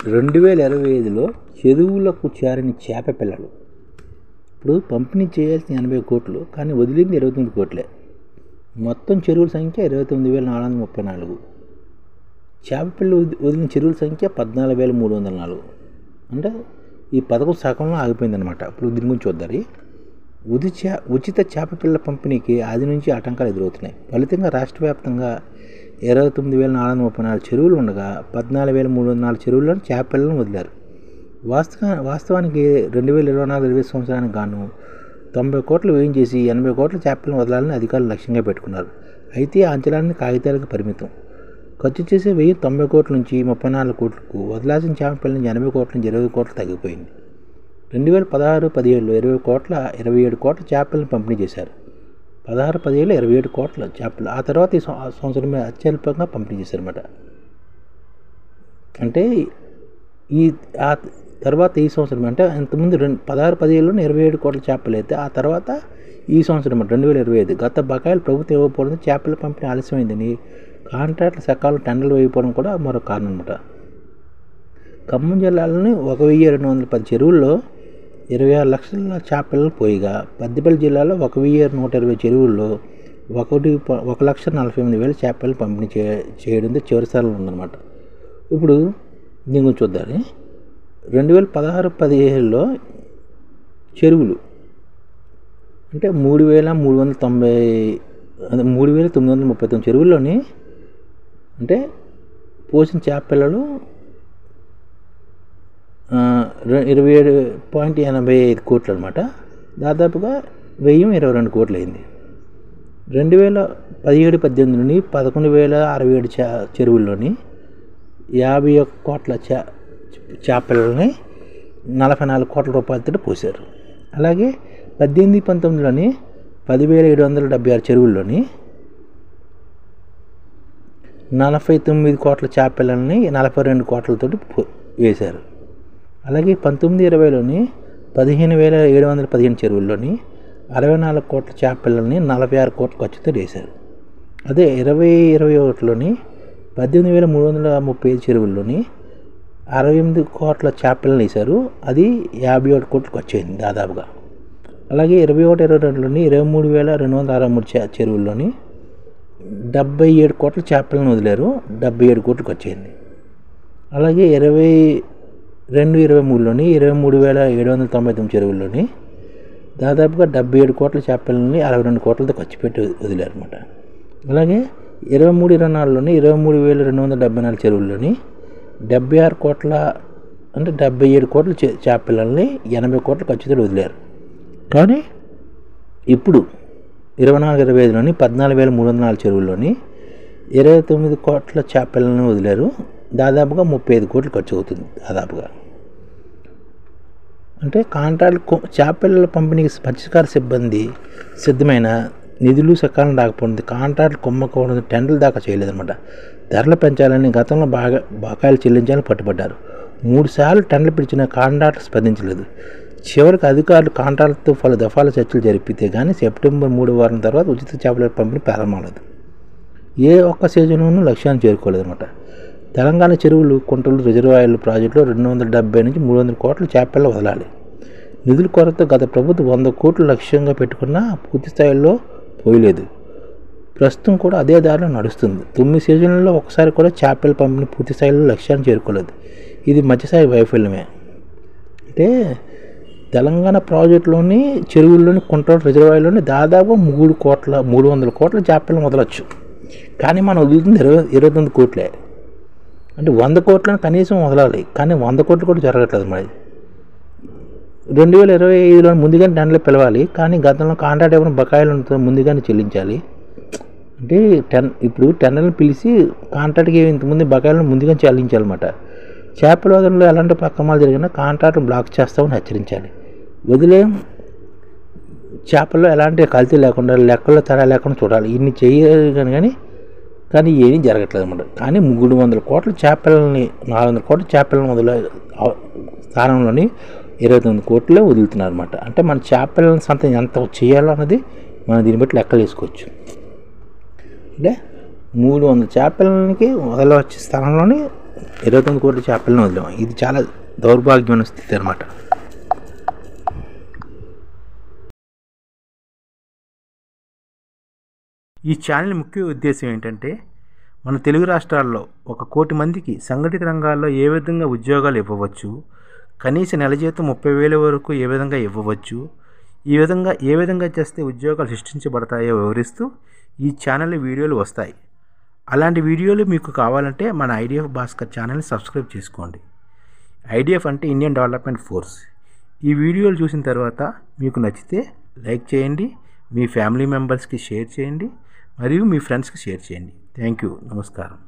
2025లో చెరువులకు చేరని చేప పిల్లలు. ఇప్పుడు పంపిణీ చేయాల్సిన 80 కోట్లు, కానీ వదిలింది 29 కోట్లే. మొత్తం చెరువుల సంఖ్య 29,434. చేప పిల్లలు వదిలిన చెరువుల సంఖ్య 14,304. అంటే ఈ పథకం సగంలో ఆగిపోయిందనమాట. ఇప్పుడు దీని గురించి చూద్దాం. ఉచిత చేప పిల్లల పంపిణీకి ఆది నుంచి ఆటంకాలు ఎదురవుతున్నాయి. ఫలితంగా రాష్ట్ర వ్యాప్తంగా 29,434 చెరువులు ఉండగా 14,304 చెరువులను చేప పిల్లలను వదిలారు. వాస్తవానికి 2024-25 సంవత్సరానికి గాను 90 కోట్లు వ్యయం చేసి 80 కోట్ల చేపలను వదలాలని అధికారులు లక్ష్యంగా పెట్టుకున్నారు. అయితే ఆ అంచనాన్ని కాగితాలకు పరిమితం. ఖర్చు చేసే వ్యయం 90 కోట్ల నుంచి 34 కోట్లకు, వదలాల్సిన చేప పిల్లల నుంచి 80 కోట్ల నుంచి 20 కోట్లు తగ్గిపోయింది. 2016-17లో 27 కోట్ల చేపలను పంపిణీ చేశారు. 16-17లో 27 కోట్ల చేపలు. ఆ తర్వాత ఈ సంవత్సరం అత్యల్పంగా పంపిణీ చేశారన్నమాట. అంటే ఆ తర్వాత ఈ సంవత్సరం అంటే ఇంతకుముందు 16-17లోనే 27 కోట్ల చేపలు అయితే, ఆ తర్వాత ఈ సంవత్సరం 2025 గత బకాయిలు ప్రభుత్వం ఇవ్వకపోవడంతో చేపల పంపిణీ ఆలస్యమైందని, కాంట్రాక్టుల సకాలంలో టెండర్లు వేయకపోవడం కూడా మరో కారణం అన్నమాట. ఖమ్మం జిల్లాలోని 1,210 చెరువుల్లో 26 లక్షల చేపలను పోయిగా, పెద్దపల్లి జిల్లాలో 1,120 చెరువుల్లో 1,40,48,000 చేపలను పంపిణీ చేయడంతో చివరి స్థానంలో ఉందన్నమాట. ఇప్పుడు దీని గురించి చూద్దాం. 2016-17లో చెరువులు అంటే 3,939 చెరువుల్లోని అంటే పోసిన చేప పిల్లలు 27.85 కోట్లు అనమాట. దాదాపుగా వ్యయం 22 కోట్లు అయింది. 2017-18 నుండి 11,067 చెరువుల్లోని 51 కోట్ల చేపలని 44 కోట్ల రూపాయలతో పోశారు. అలాగే 18-19లోని 10,776 చెరువుల్లోని 49 కోట్ల చేపలని 42 కోట్లతో వేశారు. అలాగే 19-20లోని 15,715 చెరువుల్లోని 64 కోట్ల చేపలని 46 కోట్ల ఖర్చుతో వేశారు. అదే 2021లోని 18,335 చెరువుల్లోని 68 కోట్ల చేపలను వేశారు. అది 57 కోట్లు ఖర్చు అయింది దాదాపుగా. అలాగే 21-22లోని 23,263 చెరువుల్లోని 77 కోట్ల చేపలను వదిలారు. 77 కోట్లు ఖర్చు అయింది. అలాగే 22-23లోని 23,799 చెరువుల్లోని దాదాపుగా 77 కోట్ల చేపలని 62 కోట్లతో ఖర్చు పెట్టి వదిలారు అనమాట. అలాగే 23-24లోని 23,274 చెరువుల్లోని 76 కోట్ల అంటే 77 కోట్ల చేపలని 80 కోట్ల ఖర్చుతో వదిలారు. కానీ ఇప్పుడు 24-25లోని 14,304 చెరువుల్లోని 29 కోట్ల చేపలను వదిలారు. దాదాపుగా 35 కోట్లు ఖర్చు అవుతుంది దాదాపుగా. అంటే కాంట్రాక్ట్ చేపల పంపిణీకి మత్స్యకార సిబ్బంది సిద్ధమైన నిధులు సకాలం రాకపోవడం, కాంట్రాక్ట్ కొమ్మకపోవడం, టెండర్ల దాకా చేయలేదన్నమాట. ధరలు పెంచాలని గతంలో బకాయిలు చెల్లించాలని పట్టుబడ్డారు. 3 సార్లు టెండర్లు పిలిచిన కాంట్రాక్ట్ స్పందించలేదు. చివరికి అధికారులు కాంట్రాక్ట్తో పలు దఫాల చర్చలు జరిపితే కానీ సెప్టెంబర్ 3వ వారం తర్వాత ఉచిత చేపల పంపిణీ ప్రారంభమలేదు. ఏ ఒక్క సీజన్లోనూ లక్ష్యాన్ని చేరుకోలేదన్నమాట. తెలంగాణ చెరువులు, కుంటలు, రిజర్వాయర్లు ప్రాజెక్టులో 270 నుంచి 300 కోట్ల చేపలను వదలాలి. నిధుల కొరత గత ప్రభుత్వం 100 కోట్లు లక్ష్యంగా పెట్టుకున్నా పూర్తి స్థాయిలో పోయలేదు. ప్రస్తుతం కూడా అదే దారిలో నడుస్తుంది. 9 సీజన్లలో ఒకసారి కూడా చేపల పంపిణీ పూర్తి స్థాయిలో లక్ష్యాన్ని చేరుకోలేదు. ఇది మధ్యస్థాయి వైఫల్యమే. అంటే తెలంగాణ ప్రాజెక్టులోని చెరువుల్లోని, కుంటలు, రిజర్వాయర్లోని దాదాపు 300 కోట్ల చేపలను వదలవచ్చు. కానీ మనం వదులుతుంది 29 కోట్లే. అంటే 100 కోట్లను కనీసం వదలాలి, కానీ 100 కోట్లు కూడా జరగట్లేదు. మరి 2025లో ముందుగానే టెండర్లు పిలవాలి, కానీ గతంలో కాంట్రాక్ట్ ఇవ్వడం బకాయిలతో ముందుగానే చెల్లించాలి. అంటే ఇప్పుడు టెండర్లను పిలిచి కాంట్రాక్ట్కి ఇంతకుముందు బకాయిలను ముందుగా చెల్లించాలన్నమాట. చేపల వదలలో ఎలాంటి అక్రమాలు జరిగినా కాంట్రాక్ట్ బ్లాక్ చేస్తామని హెచ్చరించాలి. వదిలే చేపల్లో ఎలాంటి కల్తీ లేకుండా, లెక్కల్లో తేడా లేకుండా చూడాలి. ఇన్ని చేయాలి కానీ ఏమీ జరగట్లేదు అన్నమాట. కానీ 300 కోట్ల చేపలని 400 కోట్ల చేపలను వదిలే స్థానంలోని 29 కోట్లే వదులుతున్నారు అనమాట. అంటే మన చేపలను సంత ఎంత చేయాలో అన్నది మనం దీన్ని బట్టి లెక్కలు వేసుకోవచ్చు. అంటే 300 చేపలకి వదలవచ్చే స్థానంలోని 29 కోట్ల చేపలను వదిలాం. ఇది చాలా దౌర్భాగ్యమైన స్థితి అనమాట. ఈ ఛానల్ ముఖ్య ఉద్దేశం ఏంటంటే మన తెలుగు రాష్ట్రాల్లో 1 కోటి మందికి సంఘటిత రంగాల్లో ఏ విధంగా ఉద్యోగాలు ఇవ్వవచ్చు, కనీస నెల జీతం 30,000 వరకు ఏ విధంగా ఇవ్వవచ్చు, ఏ విధంగా చేస్తే ఉద్యోగాలు సృష్టించబడతాయో వివరిస్తూ ఈ ఛానల్ వీడియోలు వస్తాయి. అలాంటి వీడియోలు మీకు కావాలంటే మన ఐడిఎఫ్ భాస్కర్ ఛానల్ని సబ్స్క్రైబ్ చేసుకోండి. ఐడిఎఫ్ అంటే ఇండియన్ డెవలప్మెంట్ ఫోర్స్. ఈ వీడియోలు చూసిన తర్వాత మీకు నచ్చితే లైక్ చేయండి, మీ ఫ్యామిలీ మెంబర్స్కి షేర్ చేయండి, మరియు మీ ఫ్రెండ్స్కి షేర్ చేయండి. Thank you. నమస్కారం.